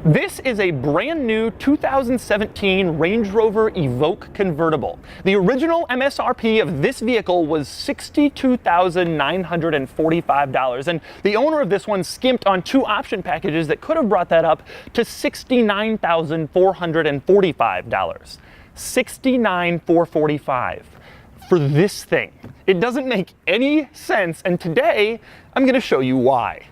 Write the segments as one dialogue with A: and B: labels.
A: This is a brand new 2017 Range Rover Evoque Convertible. The original MSRP of this vehicle was $62,945, and the owner of this one skimped on two option packages that could have brought that up to $69,445. $69,445 for this thing. It doesn't make any sense, and today I'm going to show you why.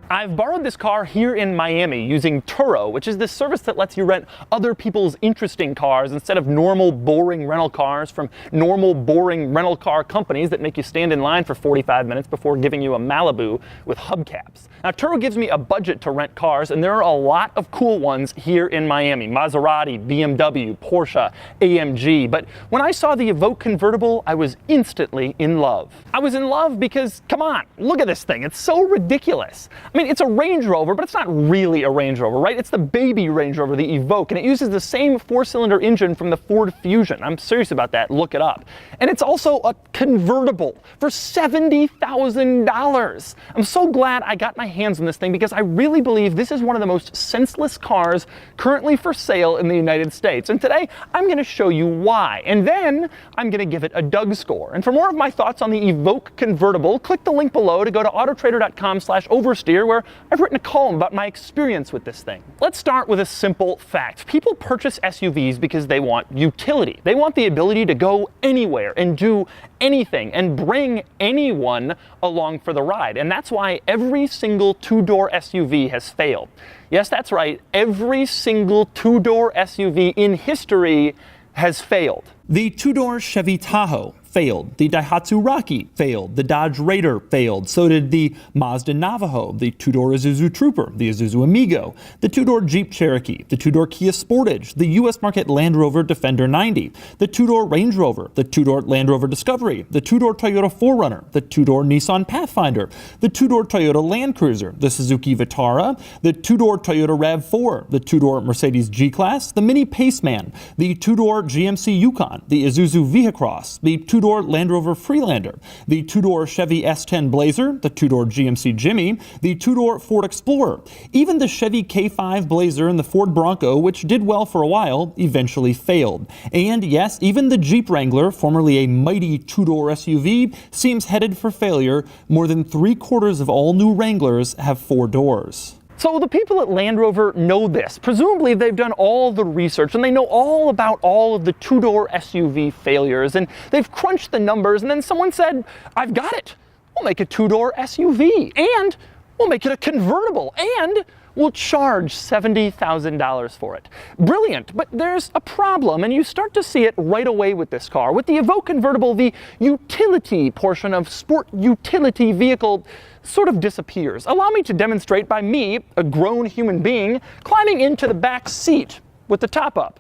A: I've borrowed this car here in Miami using Turo, which is this service that lets you rent other people's interesting cars instead of normal, boring rental cars from normal, boring rental car companies that make you stand in line for 45 minutes before giving you a Malibu with hubcaps. Now, Turo gives me a budget to rent cars, and there are a lot of cool ones here in Miami. Maserati, BMW, Porsche, AMG. But when I saw the Evoque Convertible, I was instantly in love. I was in love because, come on, look at this thing. It's so ridiculous. I mean, it's a Range Rover, but it's not really a Range Rover, right? It's the baby Range Rover, the Evoque, and it uses the same four-cylinder engine from the Ford Fusion. I'm serious about that. Look it up. And it's also a convertible for $70,000. I'm so glad I got my hands on this thing because I really believe this is one of the most senseless cars currently for sale in the United States. And today, I'm going to show you why. And then I'm going to give it a Doug score. And for more of my thoughts on the Evoque Convertible, click the link below to go to autotrader.com/oversteer, where I've written a column about my experience with this thing. Let's start with a simple fact. People purchase SUVs because they want utility. They want the ability to go anywhere and do anything and bring anyone along for the ride. And that's why every single two-door SUV has failed. Yes, that's right. Every single two-door SUV in history has failed. The two-door Chevy Tahoe failed. The Daihatsu Rocky failed. The Dodge Raider failed. So did the Mazda Navajo, the two-door Isuzu Trooper, the Isuzu Amigo, the two-door Jeep Cherokee, the two-door Kia Sportage, the U.S. market Land Rover Defender 90, the two-door Range Rover, the two-door Land Rover Discovery, the two-door Toyota 4Runner, the two-door Nissan Pathfinder, the two-door Toyota Land Cruiser, the Suzuki Vitara, the two-door Toyota RAV4, the two-door Mercedes G-Class, the Mini Paceman, the two-door GMC Yukon, the Isuzu Vehicross, the two-door Land Rover Freelander, the two-door Chevy S10 Blazer, the two-door GMC Jimmy, the two-door Ford Explorer, even the Chevy K5 Blazer and the Ford Bronco, which did well for a while, eventually failed. And yes, even the Jeep Wrangler, formerly a mighty two-door SUV, seems headed for failure. More than 3/4 of all new Wranglers have 4 doors. So the people at Land Rover know this. Presumably they've done all the research and they know all about all of the two-door SUV failures, and they've crunched the numbers, and then someone said, I've got it. We'll make a two-door SUV, and we'll make it a convertible, and we'll charge $70,000 for it. Brilliant, but there's a problem, and you start to see it right away with this car. With the Evoque Convertible, the utility portion of sport utility vehicle sort of disappears. Allow me to demonstrate by me, a grown human being, climbing into the back seat with the top up.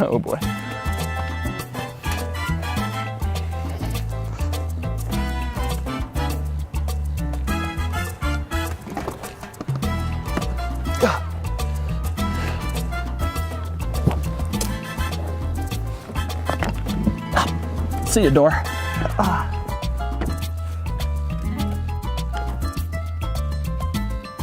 A: Oh boy. See you, door.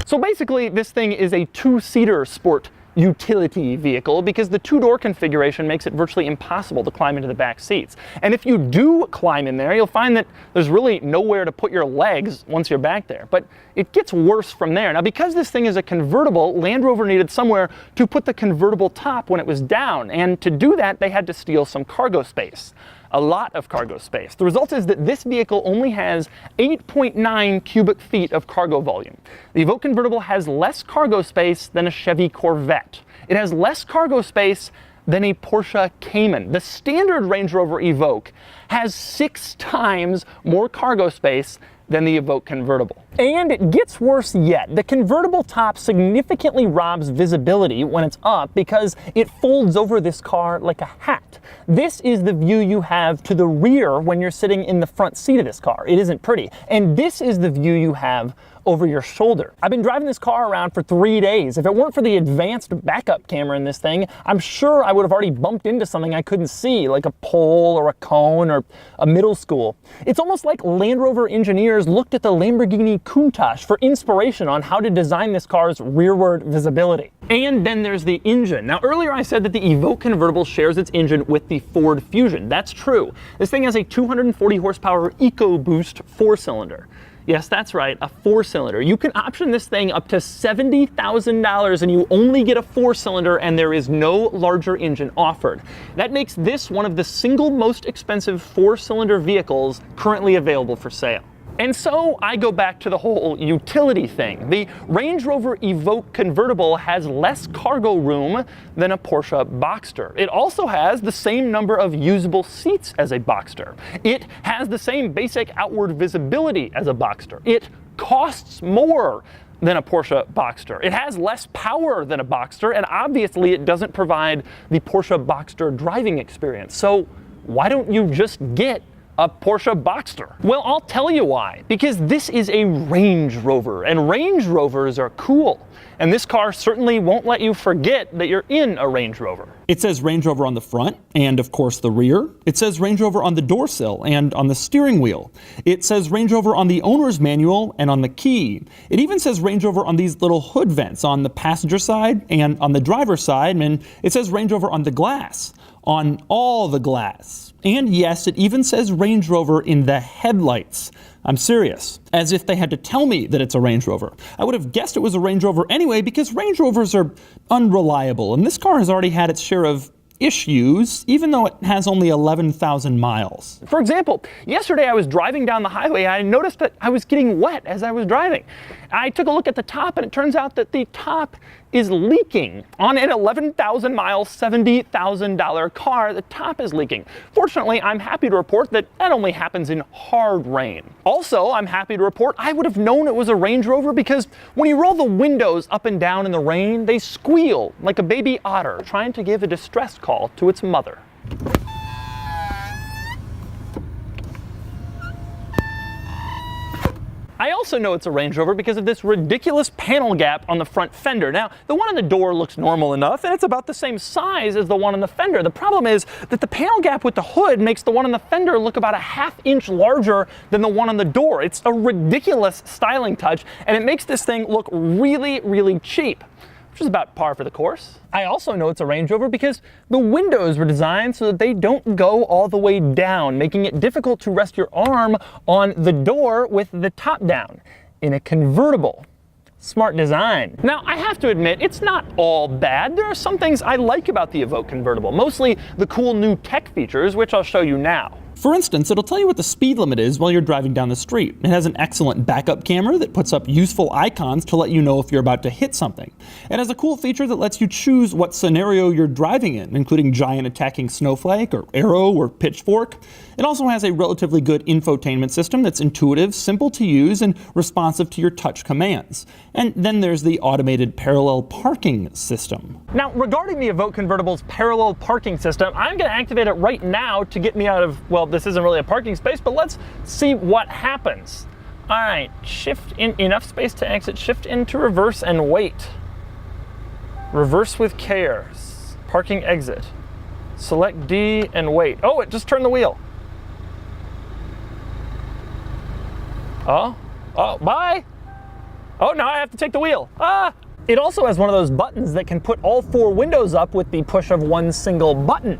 A: So basically, this thing is a two-seater sport utility vehicle because the two-door configuration makes it virtually impossible to climb into the back seats. And if you do climb in there, you'll find that there's really nowhere to put your legs once you're back there. But it gets worse from there. Now, because this thing is a convertible, Land Rover needed somewhere to put the convertible top when it was down. And to do that, they had to steal some cargo space. A lot of cargo space. The result is that this vehicle only has 8.9 cubic feet of cargo volume. The Evoque Convertible has less cargo space than a Chevy Corvette. It has less cargo space than a Porsche Cayman. The standard Range Rover Evoque has 6 times more cargo space than the Evoque Convertible. And it gets worse yet. The convertible top significantly robs visibility when it's up because it folds over this car like a hat. This is the view you have to the rear when you're sitting in the front seat of this car. It isn't pretty. And this is the view you have over your shoulder. I've been driving this car around for 3 days. If it weren't for the advanced backup camera in this thing, I'm sure I would have already bumped into something I couldn't see, like a pole or a cone or a middle school. It's almost like Land Rover engineers looked at the Lamborghini Countach for inspiration on how to design this car's rearward visibility. And then there's the engine. Now, earlier I said that the Evoque Convertible shares its engine with the Ford Fusion. That's true. This thing has a 240 horsepower EcoBoost 4-cylinder. Yes, that's right, a 4-cylinder. You can option this thing up to $70,000 and you only get a 4-cylinder and there is no larger engine offered. That makes this one of the single most expensive 4-cylinder vehicles currently available for sale. And so I go back to the whole utility thing. The Range Rover Evoque Convertible has less cargo room than a Porsche Boxster. It also has the same number of usable seats as a Boxster. It has the same basic outward visibility as a Boxster. It costs more than a Porsche Boxster. It has less power than a Boxster, and obviously it doesn't provide the Porsche Boxster driving experience. So why don't you just get a Porsche Boxster? Well, I'll tell you why. Because this is a Range Rover, and Range Rovers are cool. And this car certainly won't let you forget that you're in a Range Rover.
B: It says Range Rover on the front, and of course the rear. It says Range Rover on the door sill and on the steering wheel. It says Range Rover on the owner's manual and on the key. It even says Range Rover on these little hood vents on the passenger side and on the driver's side, and it says Range Rover on the glass, on all the glass. And yes, it even says Range Rover in the headlights. I'm serious. As if they had to tell me that it's a Range Rover. I would have guessed it was a Range Rover anyway because Range Rovers are unreliable, and this car has already had its share of issues, even though it has only 11,000 miles.
A: For example, yesterday I was driving down the highway and I noticed that I was getting wet as I was driving. I took a look at the top and it turns out that the top is leaking. On an 11,000 mile, $70,000 car, the top is leaking. Fortunately, I'm happy to report that that only happens in hard rain. Also, I'm happy to report I would have known it was a Range Rover because when you roll the windows up and down in the rain, they squeal like a baby otter trying to give a distress call to its mother. I also know it's a Range Rover because of this ridiculous panel gap on the front fender. Now, the one on the door looks normal enough, and it's about the same size as the one on the fender. The problem is that the panel gap with the hood makes the one on the fender look about a ½ inch larger than the one on the door. It's a ridiculous styling touch, and it makes this thing look really, really cheap, which is about par for the course. I also know it's a Range Rover because the windows were designed so that they don't go all the way down, making it difficult to rest your arm on the door with the top down in a convertible. Smart design. Now, I have to admit, it's not all bad. There are some things I like about the Evoque Convertible, mostly the cool new tech features, which I'll show you now.
B: For instance, it'll tell you what the speed limit is while you're driving down the street. It has an excellent backup camera that puts up useful icons to let you know if you're about to hit something. It has a cool feature that lets you choose what scenario you're driving in, including giant attacking snowflake or arrow or pitchfork. It also has a relatively good infotainment system that's intuitive, simple to use, and responsive to your touch commands. And then there's the automated parallel parking system.
A: Now, regarding the Evoque Convertible's parallel parking system, I'm going to activate it right now to get me out of, well, this isn't really a parking space, but let's see what happens. All right, shift in enough space to exit, shift into reverse and wait. Reverse with care, parking exit. Select D and wait. Oh, it just turned the wheel. Oh, bye. Oh, now I have to take the wheel. Ah! It also has one of those buttons that can put all 4 windows up with the push of one single button.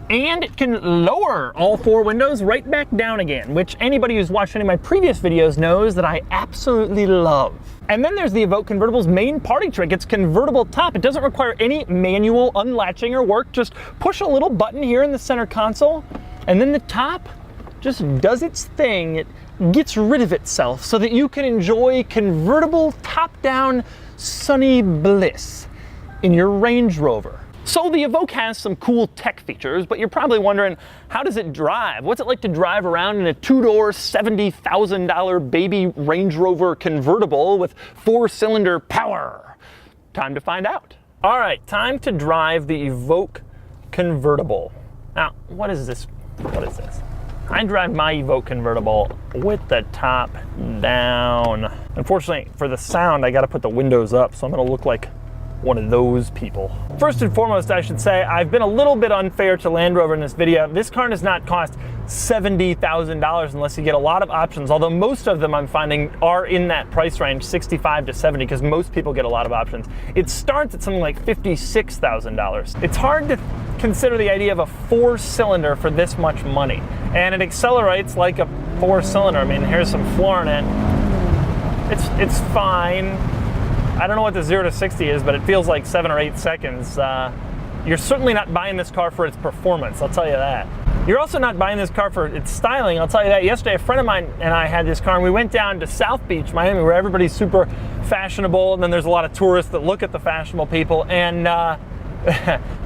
A: And it can lower all 4 windows right back down again, which anybody who's watched any of my previous videos knows that I absolutely love. And then there's the Evoque Convertible's main party trick, its convertible top. It doesn't require any manual unlatching or work. Just push a little button here in the center console, and then the top just does its thing. It gets rid of itself so that you can enjoy convertible top-down sunny bliss in your Range Rover. So the Evoque has some cool tech features, but you're probably wondering, how does it drive? What's it like to drive around in a 2-door, $70,000 baby Range Rover convertible with 4-cylinder power? Time to find out. All right, time to drive the Evoque Convertible. Now, what is this? What is this? I drive my Evoque convertible with the top down. Unfortunately, for the sound, I gotta put the windows up, so I'm gonna look like one of those people. First and foremost, I should say, I've been a little bit unfair to Land Rover in this video. This car does not cost $70,000 unless you get a lot of options, although most of them I'm finding are in that price range, 65 to 70, because most people get a lot of options. It starts at something like $56,000. It's hard to consider the idea of a 4-cylinder for this much money, and it accelerates like a 4-cylinder. I mean, here's some floor in it. It's fine. I don't know what the 0 to 60 is, but it feels like 7 or 8 seconds. You're certainly not buying this car for its performance, I'll tell you that. You're also not buying this car for its styling, I'll tell you that. Yesterday, a friend of mine and I had this car, and we went down to South Beach, Miami, where everybody's super fashionable, and then there's a lot of tourists that look at the fashionable people, and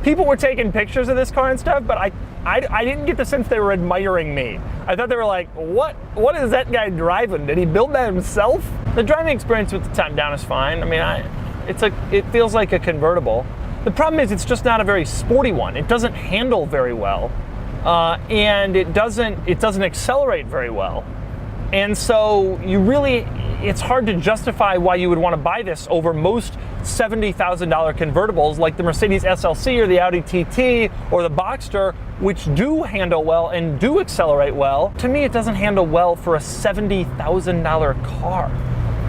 A: people were taking pictures of this car and stuff, but I didn't get the sense they were admiring me. I thought they were like, what is that guy driving? Did he build that himself? The driving experience with the top down is fine. I mean, it feels like a convertible. The problem is it's just not a very sporty one. It doesn't handle very well, and it doesn't accelerate very well. And so it's hard to justify why you would want to buy this over most $70,000 convertibles like the Mercedes SLC or the Audi TT or the Boxster, which do handle well and do accelerate well. To me, it doesn't handle well for a $70,000 car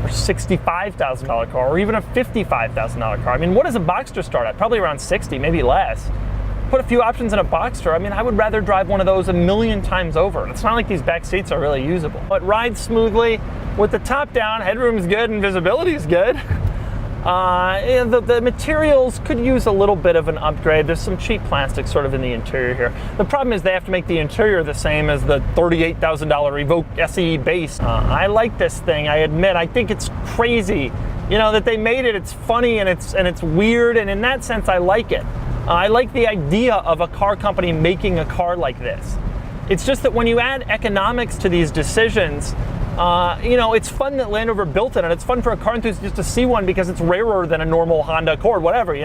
A: or $65,000 car or even a $55,000 car. I mean, what does a Boxster start at? Probably around 60, maybe less. Put a few options in a Boxster. I mean, I would rather drive one of those a million times over. It's not like these back seats are really usable. It rides smoothly with the top down, headroom's good and visibility's good. The materials could use a little bit of an upgrade. There's some cheap plastic sort of in the interior here. The problem is they have to make the interior the same as the $38,000 Evoque SE base. I like this thing, I admit. I think it's crazy, that they made it. It's funny and it's weird, and in that sense, I like it. I like the idea of a car company making a car like this. It's just that when you add economics to these decisions, it's fun that Land Rover built it, and it's fun for a car enthusiast to see one because it's rarer than a normal Honda Accord, whatever,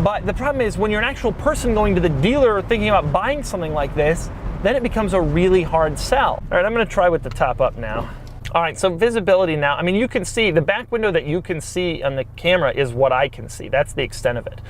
A: But the problem is when you're an actual person going to the dealer thinking about buying something like this, then it becomes a really hard sell. All right, I'm gonna try with the top up now. All right, so visibility now. I mean, you can see the back window that you can see on the camera is what I can see. That's the extent of it.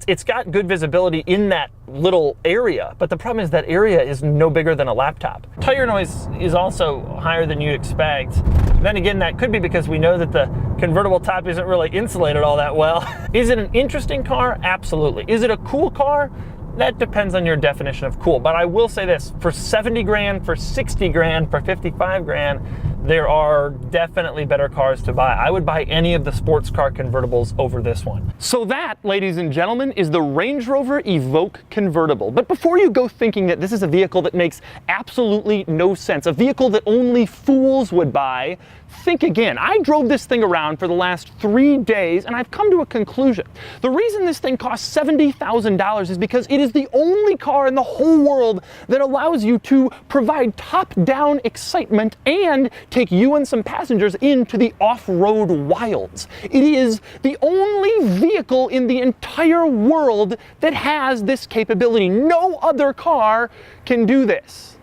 A: It's got good visibility in that little area, but the problem is that area is no bigger than a laptop. Tire noise is also higher than you'd expect. Then again, that could be because we know that the convertible top isn't really insulated all that well. Is it an interesting car? Absolutely. Is it a cool car? That depends on your definition of cool. But I will say this, for 70 grand, for 60 grand, for 55 grand, there are definitely better cars to buy. I would buy any of the sports car convertibles over this one. So that, ladies and gentlemen, is the Range Rover Evoque Convertible. But before you go thinking that this is a vehicle that makes absolutely no sense, a vehicle that only fools would buy, think again. I drove this thing around for the last 3 days, and I've come to a conclusion. The reason this thing costs $70,000 is because it is the only car in the whole world that allows you to provide top-down excitement and take you and some passengers into the off-road wilds. It is the only vehicle in the entire world that has this capability. No other car can do this.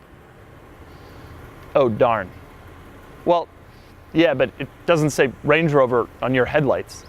A: Oh, darn. Well, yeah, but it doesn't say Range Rover on your headlights.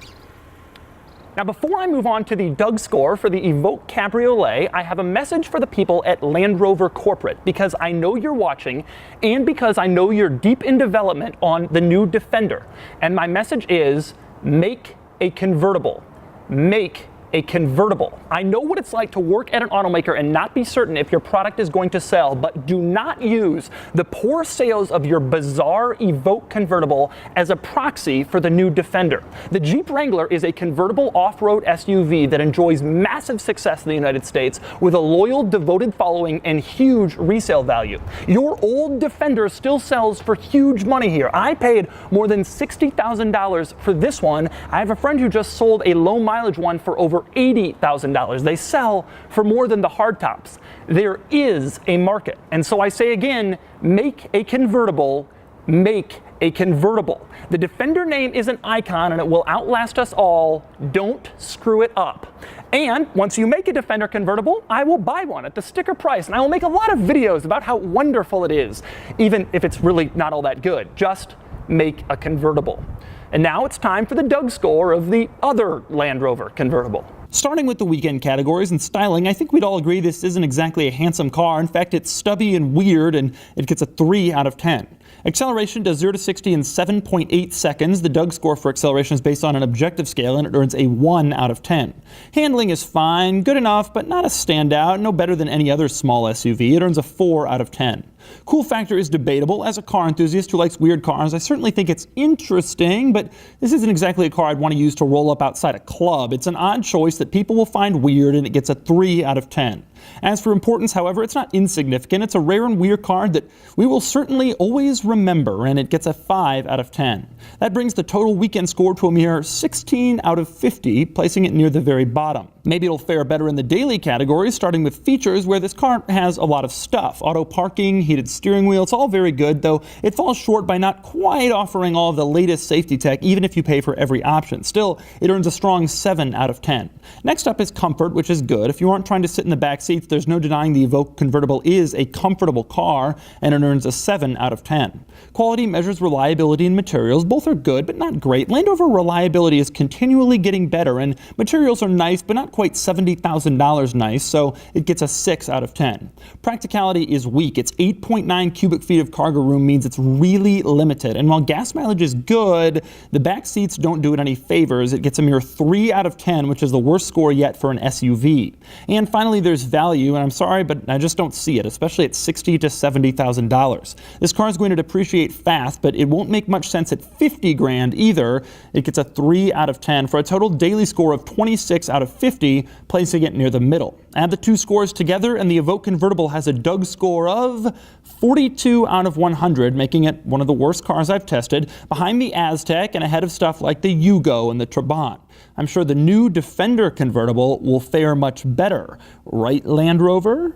A: Now, before I move on to the Doug score for the Evoque Cabriolet, I have a message for the people at Land Rover Corporate, because I know you're watching and because I know you're deep in development on the new Defender. And my message is, make a convertible. Make a convertible. I know what it's like to work at an automaker and not be certain if your product is going to sell, but do not use the poor sales of your bizarre Evoque convertible as a proxy for the new Defender. The Jeep Wrangler is a convertible off-road SUV that enjoys massive success in the United States with a loyal, devoted following and huge resale value. Your old Defender still sells for huge money here. I paid more than $60,000 for this one. I have a friend who just sold a low mileage one for over $80,000. They sell for more than the hardtops. There is a market. And so I say again, make a convertible, make a convertible. The Defender name is an icon and it will outlast us all. Don't screw it up. And once you make a Defender convertible, I will buy one at the sticker price, and I will make a lot of videos about how wonderful it is, even if it's really not all that good. Just make a convertible. And now it's time for the Doug score of the other Land Rover convertible.
B: Starting with the weekend categories and styling, I think we'd all agree this isn't exactly a handsome car. In fact, it's stubby and weird, and it gets a 3 out of 10. Acceleration does 0 to 60 in 7.8 seconds. The Doug score for acceleration is based on an objective scale, and it earns a 1 out of 10. Handling is fine, good enough, but not a standout, no better than any other small SUV. It earns a 4 out of 10. Cool factor is debatable. As a car enthusiast who likes weird cars, I certainly think it's interesting, but this isn't exactly a car I'd want to use to roll up outside a club. It's an odd choice that people will find weird, and it gets a 3 out of 10. As for importance, however, it's not insignificant. It's a rare and weird car that we will certainly always remember, and it gets a 5 out of 10. That brings the total weekend score to a mere 16 out of 50, placing it near the very bottom. Maybe it'll fare better in the daily categories, starting with features, where this car has a lot of stuff. Auto parking, heated steering wheel, it's all very good, though it falls short by not quite offering all of the latest safety tech, even if you pay for every option. Still, it earns a strong 7 out of 10. Next up is comfort, which is good. If you aren't trying to sit in the back seats, there's no denying the Evoque Convertible is a comfortable car, and it earns a 7 out of 10. Quality measures reliability and materials. Both are good, but not great. Land Rover reliability is continually getting better, and materials are nice, but not quite $70,000 nice, so it gets a 6 out of 10. Practicality is weak. Its 8.9 cubic feet of cargo room means it's really limited, and while gas mileage is good, the back seats don't do it any favors. It gets a mere 3 out of 10, which is the worst score yet for an SUV. And finally, there's value, and I'm sorry, but I just don't see it, especially at $60,000 to $70,000. This car is going to depreciate fast, but it won't make much sense at $50,000 either. It gets a 3 out of 10 for a total daily score of 26 out of 50, placing it near the middle. Add the two scores together, and the Evoque Convertible has a Doug score of 42 out of 100, making it one of the worst cars I've tested, behind the Aztec and ahead of stuff like the Yugo and the Trabant. I'm sure the new Defender convertible will fare much better. Right, Land Rover?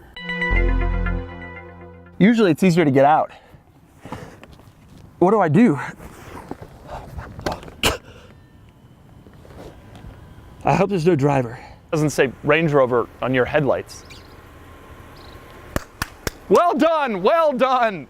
A: Usually it's easier to get out. What do I do?
B: I hope there's no driver.
A: It doesn't say Range Rover on your headlights. Well done, well done.